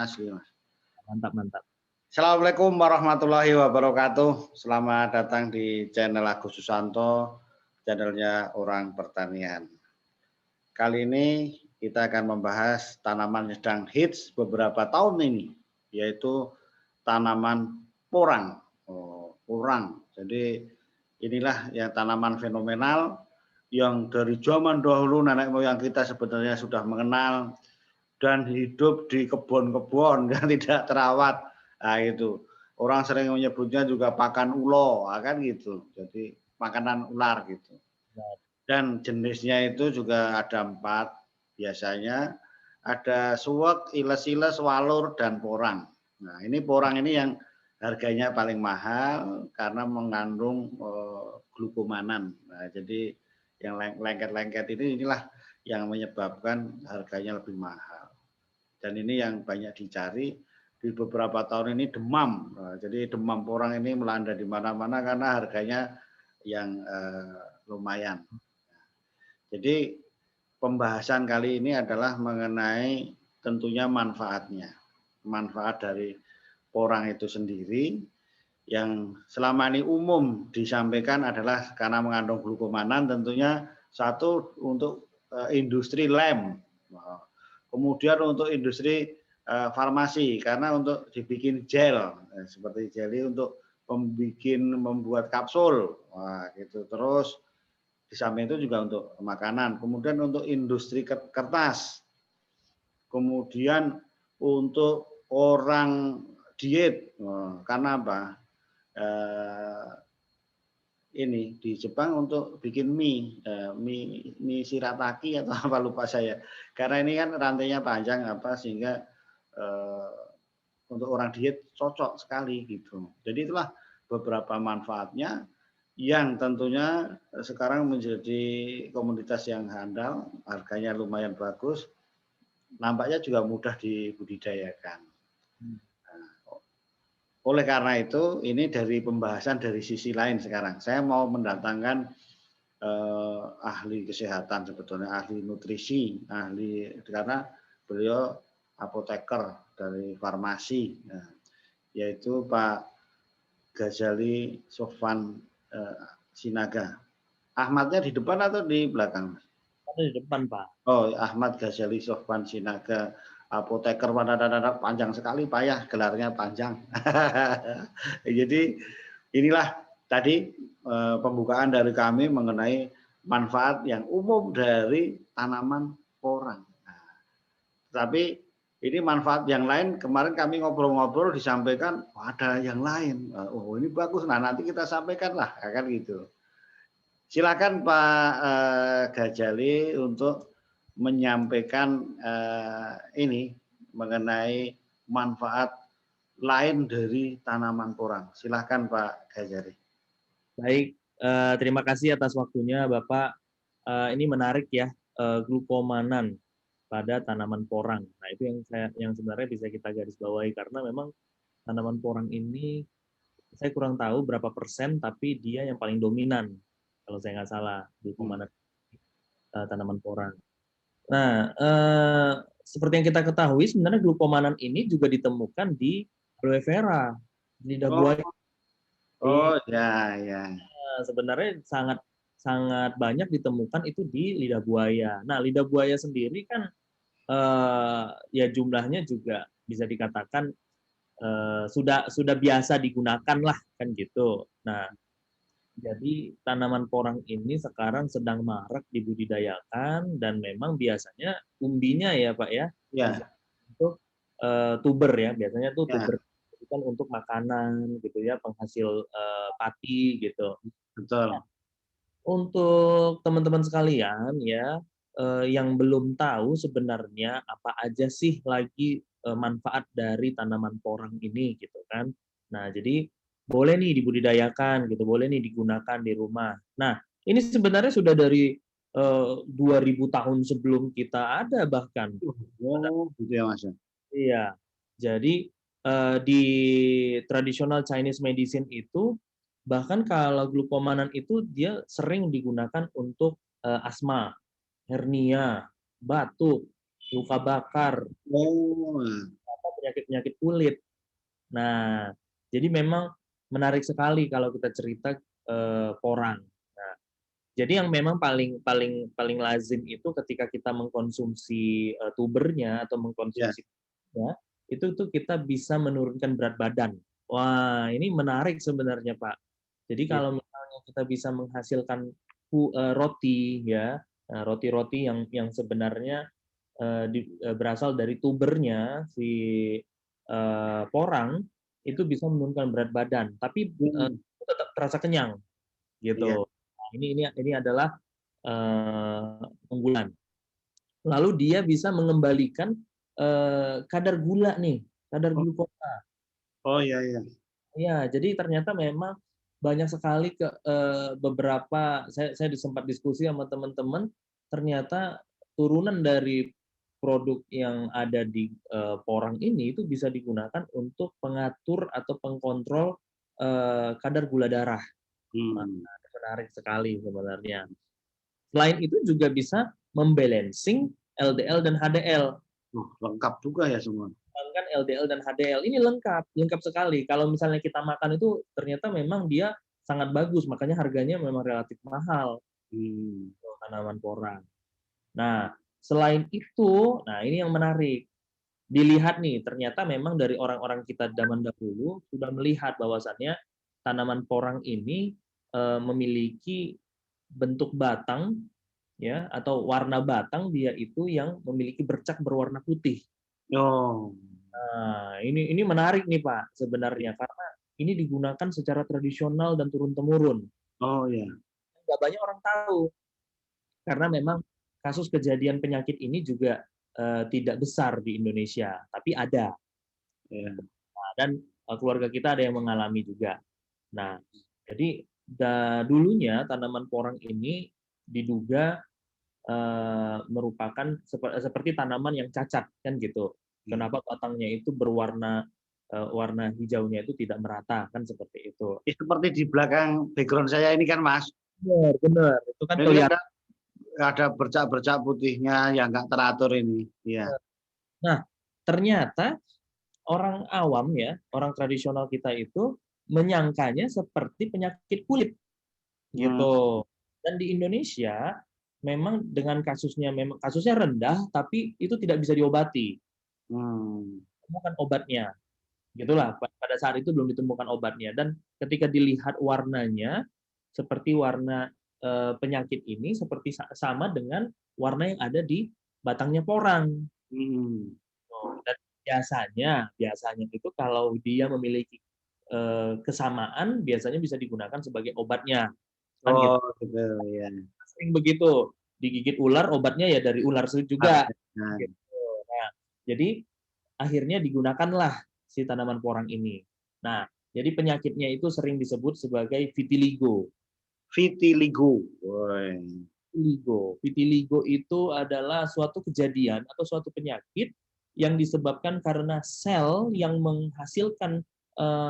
Asli, Mas. Mantap, mantap. Assalamualaikum warahmatullahi wabarakatuh. Selamat datang di channel Agus Susanto, channelnya Orang Pertanian. Kali ini kita akan membahas tanaman yang sedang hits beberapa tahun ini, yaitu tanaman porang. Porang. Jadi inilah yang tanaman fenomenal yang dari zaman dahulu nenek moyang kita sebenarnya sudah mengenal dan hidup di kebun-kebun yang tidak terawat. Nah, itu. Orang sering menyebutnya juga pakan ulo, kan gitu. Jadi makanan ular gitu. Dan jenisnya itu juga ada 4 biasanya. Ada suwek, iles-iles, walur, dan porang. Nah, ini porang ini yang harganya paling mahal karena mengandung glukomanan. Nah, jadi yang lengket-lengket inilah yang menyebabkan harganya lebih mahal. Dan ini yang banyak dicari di beberapa tahun ini demam. Nah, jadi demam porang ini melanda di mana-mana karena harganya yang lumayan. Jadi pembahasan kali ini adalah mengenai tentunya manfaatnya. Manfaat dari porang itu sendiri yang selama ini umum disampaikan adalah karena mengandung glukomanan, tentunya satu untuk industri lem. Kemudian untuk industri farmasi karena untuk dibikin gel seperti jelly untuk membuat kapsul, gitu. Terus di samping itu juga untuk makanan. Kemudian untuk industri kertas. Kemudian untuk orang diet, karena apa? Ini di Jepang untuk bikin mie shirataki atau apa lupa saya. Karena ini kan rantainya panjang sehingga untuk orang diet cocok sekali gitu. Jadi itulah beberapa manfaatnya yang tentunya sekarang menjadi komoditas yang handal, harganya lumayan bagus, nampaknya juga mudah dibudidayakan. Oleh karena itu, ini dari pembahasan dari sisi lain sekarang. Saya mau mendatangkan ahli kesehatan sebetulnya, ahli nutrisi, karena beliau apoteker dari farmasi, yaitu Pak Ghazali Sofwan Sinaga. Ahmadnya di depan atau di belakang? Ada di depan, Pak. Oh, Ahmad Ghazali Sofwan Sinaga. Apoteker panjang sekali, payah gelarnya panjang. Jadi inilah tadi pembukaan dari kami mengenai manfaat yang umum dari tanaman porang. Nah, tapi ini manfaat yang lain, kemarin kami ngobrol-ngobrol disampaikan ada yang lain. Oh, ini bagus. Nah, nanti kita sampaikan lah, kan gitu. Silakan Pak Ghazali untuk menyampaikan ini mengenai manfaat lain dari tanaman porang. Silakan Pak Ghazali. Baik, terima kasih atas waktunya Bapak. Ini menarik ya, glukomanan pada tanaman porang. Nah, itu yang sebenarnya bisa kita garis bawahi karena memang tanaman porang ini saya kurang tahu berapa persen, tapi dia yang paling dominan kalau saya nggak salah glukomanan tanaman porang. Nah, seperti yang kita ketahui sebenarnya glukomanan ini juga ditemukan di aloe vera, di lidah buaya. Oh ya. Sebenarnya sangat sangat banyak ditemukan itu di lidah buaya. Nah, lidah buaya sendiri kan ya jumlahnya juga bisa dikatakan sudah biasa digunakan lah kan gitu. Nah, jadi tanaman porang ini sekarang sedang marak dibudidayakan dan memang biasanya umbinya ya Pak ya, itu tuber ya, biasanya tuh tuber kan untuk makanan gitu ya, penghasil pati gitu. Betul. Nah, untuk teman-teman sekalian ya, yang belum tahu sebenarnya apa aja sih lagi manfaat dari tanaman porang ini gitu kan. Nah, jadi boleh nih dibudidayakan gitu, boleh nih digunakan di rumah. Nah, ini sebenarnya sudah dari 2000 tahun sebelum kita ada bahkan. Oh, gitu ya Mas. Iya. Jadi di traditional Chinese medicine itu bahkan kalau glukomanan itu dia sering digunakan untuk asma, hernia, batuk, luka bakar, penyakit kulit. Nah, jadi memang menarik sekali kalau kita cerita porang. Nah, jadi yang memang paling paling paling lazim itu ketika kita mengkonsumsi tubernya atau Ya, mengkonsumsi ya, itu tuh kita bisa menurunkan berat badan. Wah, ini menarik sebenarnya, Pak. Jadi ya, kalau misalnya kita bisa menghasilkan roti ya, roti-roti yang sebenarnya berasal dari tubernya si porang itu bisa menurunkan berat badan, tapi mm, tetap terasa kenyang iya, gitu. Nah, ini adalah unggulan. Lalu dia bisa mengembalikan kadar gula nih, kadar oh, glukosa. oh iya, iya, Ya, jadi ternyata memang banyak sekali beberapa saya sempat diskusi sama teman-teman, ternyata turunan dari produk yang ada di porang ini itu bisa digunakan untuk pengatur atau pengkontrol kadar gula darah. Nah, hmm. menarik sekali sebenarnya. Selain itu juga bisa membalancing LDL dan HDL. Lengkap juga ya semua. Kan LDL dan HDL ini lengkap, lengkap sekali. Kalau misalnya kita makan itu ternyata memang dia sangat bagus, makanya harganya memang relatif mahal Hmm. untuk tanaman porang. Nah, selain itu, nah ini yang menarik. Dilihat nih, ternyata memang dari orang-orang kita zaman dahulu sudah melihat bahwasannya tanaman porang ini memiliki bentuk batang ya atau warna batang dia itu yang memiliki bercak berwarna putih. Oh, Nah, ini menarik nih Pak sebenarnya karena ini digunakan secara tradisional dan turun-temurun. oh ya, Nggak banyak orang tahu karena memang kasus kejadian penyakit ini juga tidak besar di Indonesia, tapi ada. ya. Nah, dan keluarga kita ada yang mengalami juga. Nah, jadi dulunya tanaman porang ini diduga merupakan seperti tanaman yang cacat kan gitu. Hmm. Kenapa batangnya itu berwarna warna hijaunya itu tidak merata kan seperti itu. Seperti di belakang background saya ini kan Mas, Benar, benar. Itu kan ini kan kelihatan. ada bercak-bercak putihnya yang nggak teratur ini. Iya. Nah, ternyata orang awam ya, orang tradisional kita itu menyangkanya seperti penyakit kulit Hmm. gitu. Dan di Indonesia memang dengan kasusnya rendah tapi itu tidak bisa diobati. Hmm. Temukan obatnya. Gitulah, pada saat itu belum ditemukan obatnya dan ketika dilihat warnanya seperti warna penyakit ini seperti sama dengan warna yang ada di batangnya porang. Hmm. Dan biasanya itu kalau dia memiliki kesamaan biasanya bisa digunakan sebagai obatnya. Kan gitu. Oh gitu ya. Sering begitu. Digigit ular obatnya ya dari ular juga. Nah, Gitu. Nah, jadi akhirnya digunakanlah si tanaman porang ini. Nah, jadi penyakitnya itu sering disebut sebagai vitiligo. vitiligo. Woi. Vitiligo itu adalah suatu kejadian atau suatu penyakit yang disebabkan karena sel yang menghasilkan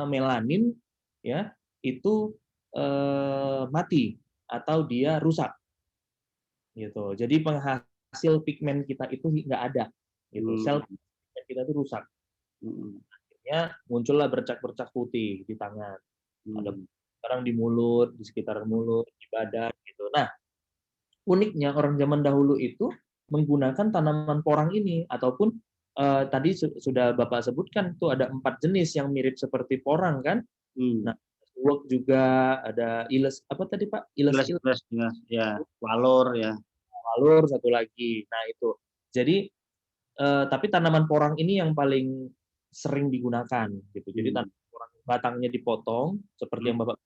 melanin ya itu mati atau dia rusak gitu. Jadi penghasil pigmen kita itu nggak ada gitu. Hmm. Sel pigmen kita itu rusak. Hmm. Akhirnya muncullah bercak-bercak putih di tangan. Ada Hmm. sekarang di mulut, di sekitar mulut, di badan gitu. Nah, uniknya orang zaman dahulu itu menggunakan tanaman porang ini ataupun tadi sudah Bapak sebutkan tuh ada 4 jenis yang mirip seperti porang kan. Hmm. Nah, suwak juga ada iles apa tadi Pak? Iles Plus plus ya, ya. Walor ya. alur satu lagi. Nah, itu. Jadi tapi tanaman porang ini yang paling sering digunakan gitu. Jadi Hmm. tanaman porang batangnya dipotong seperti Hmm. yang Bapak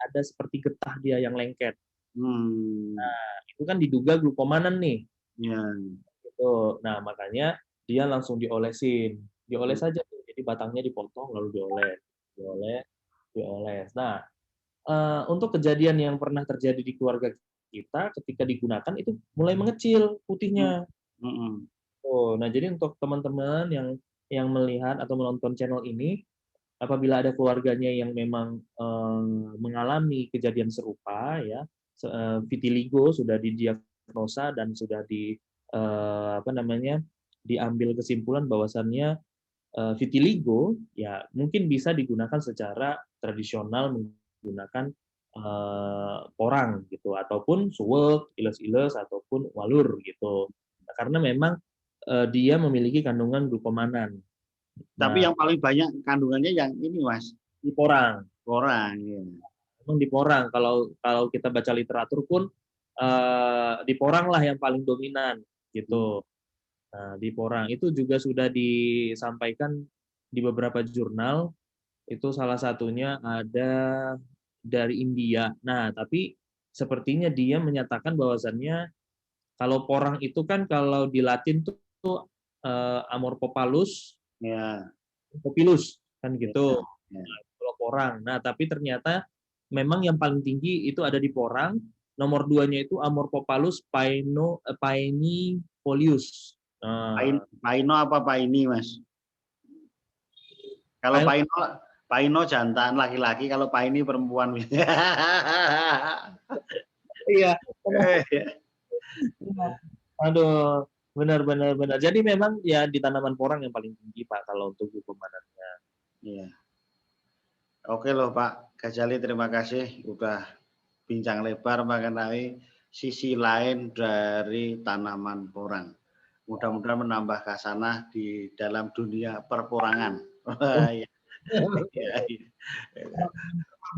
ada seperti getah dia yang lengket. Hmm. Nah, itu kan diduga glukomanan nih. Ya. Gitu. Nah, makanya dia langsung diolesin. Hmm. Dioles saja tuh. Jadi batangnya dipotong lalu dioles, dioles, dioles. Nah, untuk kejadian yang pernah terjadi di keluarga kita ketika digunakan itu mulai mengecil Hmm. putihnya. Hmm. Oh, nah jadi untuk teman-teman yang melihat atau menonton channel ini, apabila ada keluarganya yang memang mengalami kejadian serupa ya, vitiligo sudah didiagnosa dan sudah apa namanya diambil kesimpulan bahwasannya vitiligo, ya mungkin bisa digunakan secara tradisional menggunakan porang gitu, ataupun suwek, iles-iles, ataupun walur gitu. Nah, karena memang dia memiliki kandungan glukomanan. Tapi Nah, yang paling banyak kandungannya yang ini, Mas, di porang, orang. Ya. memang di porang. Kalau kalau kita baca literatur pun di porang lah yang paling dominan gitu. Nah, di porang itu juga sudah disampaikan di beberapa jurnal. Itu salah satunya ada dari India. Nah, tapi sepertinya dia menyatakan bahwasannya kalau porang itu kan kalau di Latin tuh Amorphophallus Ya, popilus kan ya, gitu. ya. Nah, kalau porang. Nah, tapi ternyata memang yang paling tinggi itu ada di porang. Nomor duanya itu Amorphophallus painifolius. Nah, Paino apa Paini, Mas? Kalau Paino jantan laki-laki, kalau Paini perempuan. iya. Aduh, benar-benar benar. Jadi memang ya di tanaman porang yang paling tinggi Pak kalau untuk glukomanannya. Iya. Oke loh Pak Ghazali, terima kasih udah bincang lebar mengenai sisi lain dari tanaman porang. Mudah-mudahan menambah khasanah di dalam dunia perporangan. Iya, iya, iya.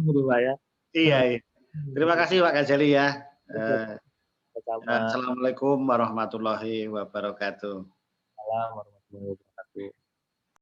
Gitu Pak ya. Iya, iya. Terima kasih Pak Ghazali ya. Oke, sama. Assalamualaikum warahmatullahi wabarakatuh. Salam warahmatullahi wabarakatuh.